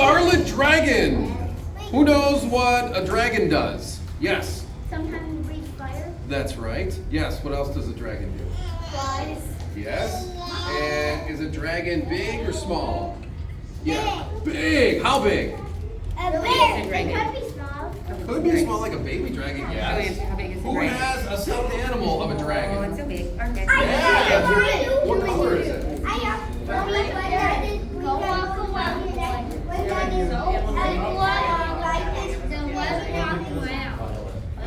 Scarlet dragon. Who knows what a dragon does? Yes. Sometimes it breathes fire. That's right. Yes. What else does a dragon do? Flies. Yes. And is a dragon big or small? Yeah. Big. How big? A bear. It could be small. Could be small, like a baby dragon. Yes. How big is a Who dragon? has a stuffed animal of a Oh, dragon? it's so big. Okay. Yeah. What color is it? I have go walk around.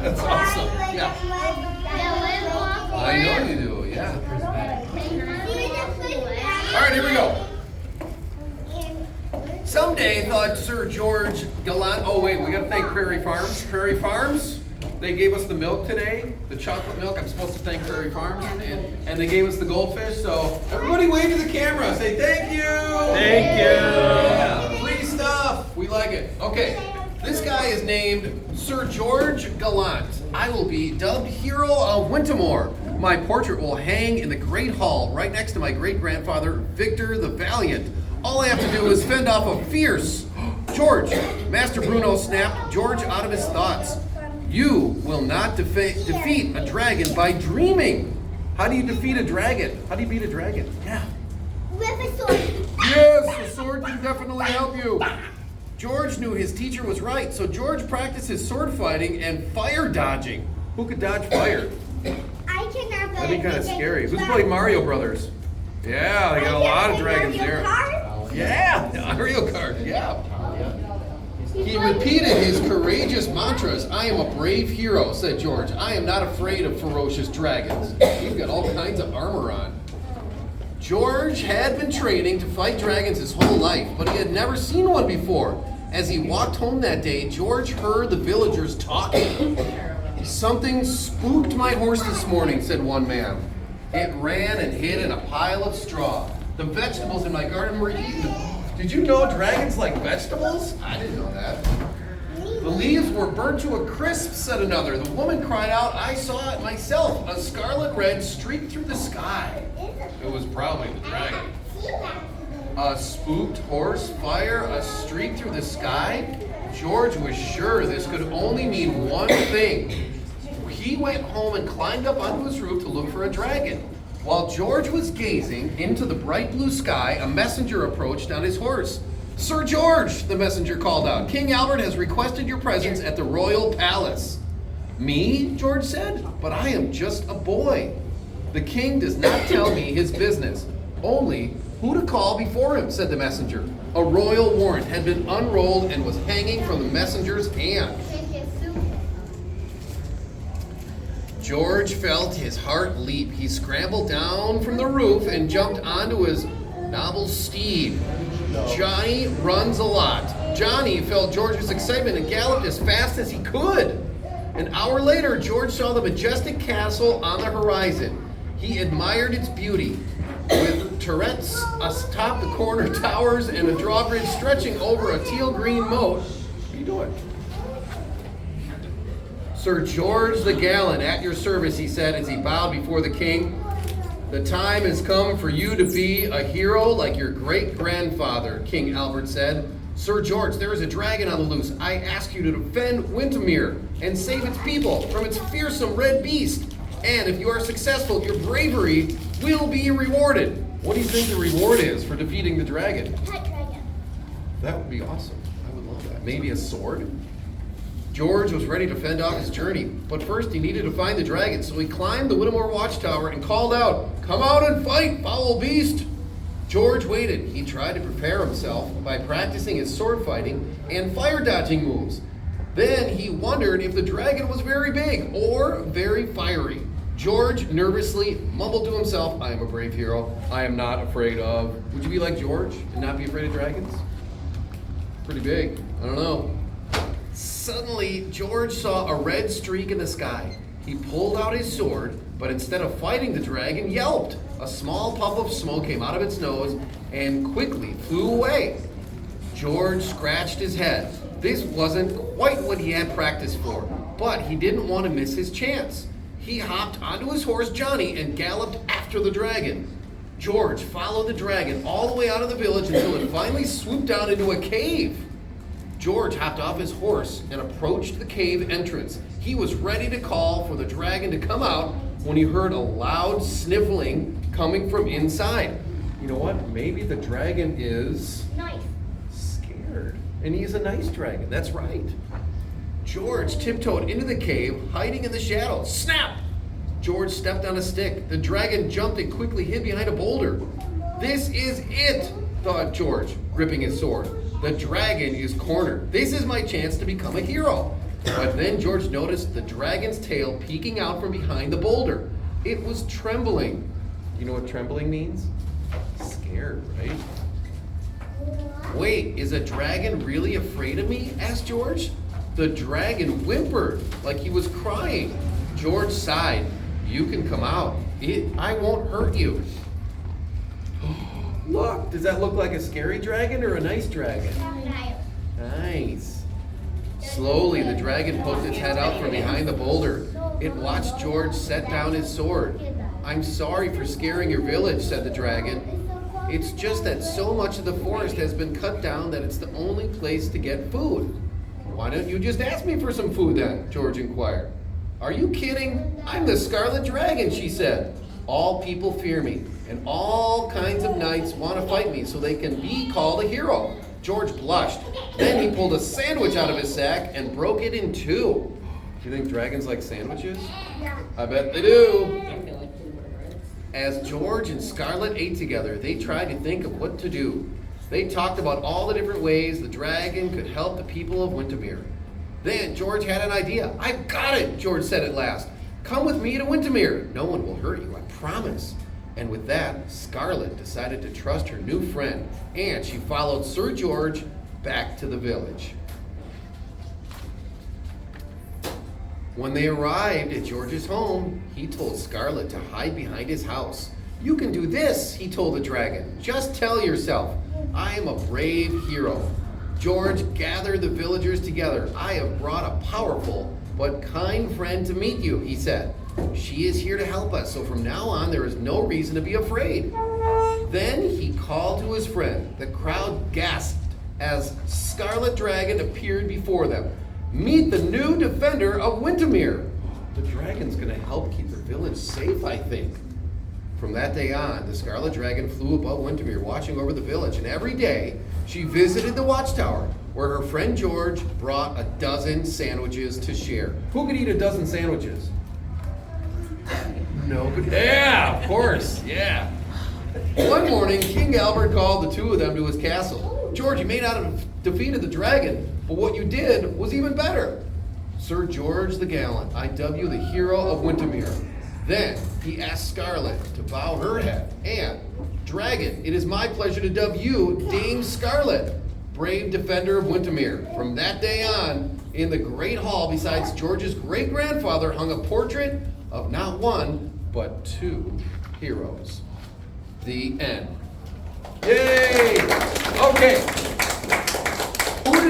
That's awesome. Yeah. I know you do. Yeah. All right, here we go. Someday, thought Sir George Gallant. Oh wait, we got to thank Prairie Farms. Prairie Farms. They gave us the milk today, the chocolate milk. I'm supposed to thank Prairie Farms, and they gave us the goldfish. So everybody wave to the camera. Say thank you. Thank you. Yeah, free stuff. We like it. Okay. This guy is named Sir George Gallant. I will be dubbed Hero of Wintermore. My portrait will hang in the Great Hall right next to my great-grandfather, Victor the Valiant. All I have to do is fend off a fierce George. Master Bruno snapped George out of his thoughts. You will not defeat a dragon by dreaming. How do you defeat a dragon? How do you beat a dragon? Yeah. With a sword. Yes, the sword can definitely help you. George knew his teacher was right, so George practiced his sword fighting and fire dodging. Who could dodge fire? I cannot. That'd be kind of scary. Who's played Mario Brothers? Yeah, they got a lot of dragons there. Yeah, Mario Kart, yeah. He repeated his courageous mantras. I am a brave hero, said George. I am not afraid of ferocious dragons. He's got all kinds of armor on. George had been training to fight dragons his whole life, but he had never seen one before. As he walked home that day, George heard the villagers talking. Something spooked my horse this morning, said one man. It ran and hid in a pile of straw. The vegetables in my garden were eaten. Did you know dragons like vegetables? I didn't know that. The leaves were burnt to a crisp, said another. The woman cried out, I saw it myself, a scarlet red streak through the sky. It was probably the dragon. A spooked horse, fire, a streak through the sky? George was sure this could only mean one thing. He went home and climbed up onto his roof to look for a dragon. While George was gazing into the bright blue sky, a messenger approached on his horse. Sir George, the messenger called out, King Albert has requested your presence at the royal palace. Me? George said, but I am just a boy. The king does not tell me his business, only who to call before him, said the messenger. A royal warrant had been unrolled and was hanging from the messenger's hand. George felt his heart leap. He scrambled down from the roof and jumped onto his noble steed. Johnny runs a lot. Johnny felt George's excitement and galloped as fast as he could. An hour later, George saw the majestic castle on the horizon. He admired its beauty, with turrets atop the corner towers and a drawbridge stretching over a teal-green moat. What are you doing? Sir George the Gallant, at your service, he said as he bowed before the king. The time has come for you to be a hero like your great-grandfather, King Albert said. Sir George, there is a dragon on the loose. I ask you to defend Wintermere and save its people from its fearsome red beast. And if you are successful, your bravery will be rewarded. What do you think the reward is for defeating the dragon? Pet dragon. That would be awesome. I would love that. Maybe a sword? George was ready to fend off his journey, but first he needed to find the dragon, so he climbed the Whittemore watchtower and called out, Come out and fight, foul beast! George waited. He tried to prepare himself by practicing his sword fighting and fire dodging moves. Then he wondered if the dragon was very big or very fiery. George nervously mumbled to himself, I am a brave hero. I am not afraid of... Would you be like George and not be afraid of dragons? Pretty big. I don't know. Suddenly, George saw a red streak in the sky. He pulled out his sword, but instead of fighting the dragon, yelped. A small puff of smoke came out of its nose and quickly flew away. George scratched his head. This wasn't quite what he had practiced for, but he didn't want to miss his chance. He hopped onto his horse, Johnny, and galloped after the dragon. George followed the dragon all the way out of the village until it finally swooped down into a cave. George hopped off his horse and approached the cave entrance. He was ready to call for the dragon to come out when he heard a loud sniffling coming from inside. You know what? Maybe the dragon is Nice. scared. And he's a nice dragon. That's right. George tiptoed into the cave, hiding in the shadows. Snap! George stepped on a stick. The dragon jumped and quickly hid behind a boulder. This is it, thought George, gripping his sword. The dragon is cornered. This is my chance to become a hero. But then George noticed the dragon's tail peeking out from behind the boulder. It was trembling. You know what trembling means? Scared, right? Wait, is a dragon really afraid of me? Asked George. The dragon whimpered like he was crying. George sighed. You can come out. I won't hurt you. Look, does that look like a scary dragon or a nice dragon? Nice. Slowly, the dragon poked its head out from behind the boulder. It watched George set down his sword. I'm sorry for scaring your village, said the dragon. It's just that so much of the forest has been cut down that it's the only place to get food. Why don't you just ask me for some food then? George inquired. Are you kidding? I'm the Scarlet Dragon, she said. All people fear me, and all kinds of knights want to fight me so they can be called a hero. George blushed. Then he pulled a sandwich out of his sack and broke it in two. Do you think dragons like sandwiches? I bet they do. As George and Scarlet ate together, they tried to think of what to do. They talked about all the different ways the dragon could help the people of Wintermere. Then George had an idea. I've got it, George said at last. Come with me to Wintermere. No one will hurt you, I promise. And with that, Scarlet decided to trust her new friend, and she followed Sir George back to the village. When they arrived at George's home, he told Scarlet to hide behind his house. You can do this, he told the dragon. Just tell yourself, I am a brave hero. George gathered the villagers together. I have brought a powerful but kind friend to meet you, he said. She is here to help us, so from now on there is no reason to be afraid. Then he called to his friend. The crowd gasped as Scarlet Dragon appeared before them. Meet the new defender of Wintermere. The dragon's gonna help keep the village safe, I think. From that day on, the Scarlet Dragon flew above Wintermere, watching over the village, and every day she visited the watchtower, where her friend George brought a dozen sandwiches to share. Who could eat a dozen sandwiches? Nobody. Yeah, of course, yeah. One morning, King Albert called the two of them to his castle. George, you may not have defeated the dragon, but what you did was even better. Sir George the Gallant, I dub you the hero of Wintermere. Then he asked Scarlet to bow her head. And, Dragon, it is my pleasure to dub you Dame Scarlet, brave defender of Wintermere. From that day on, in the great hall beside George's great-grandfather hung a portrait of not one, but two heroes. The end. Yay! Okay.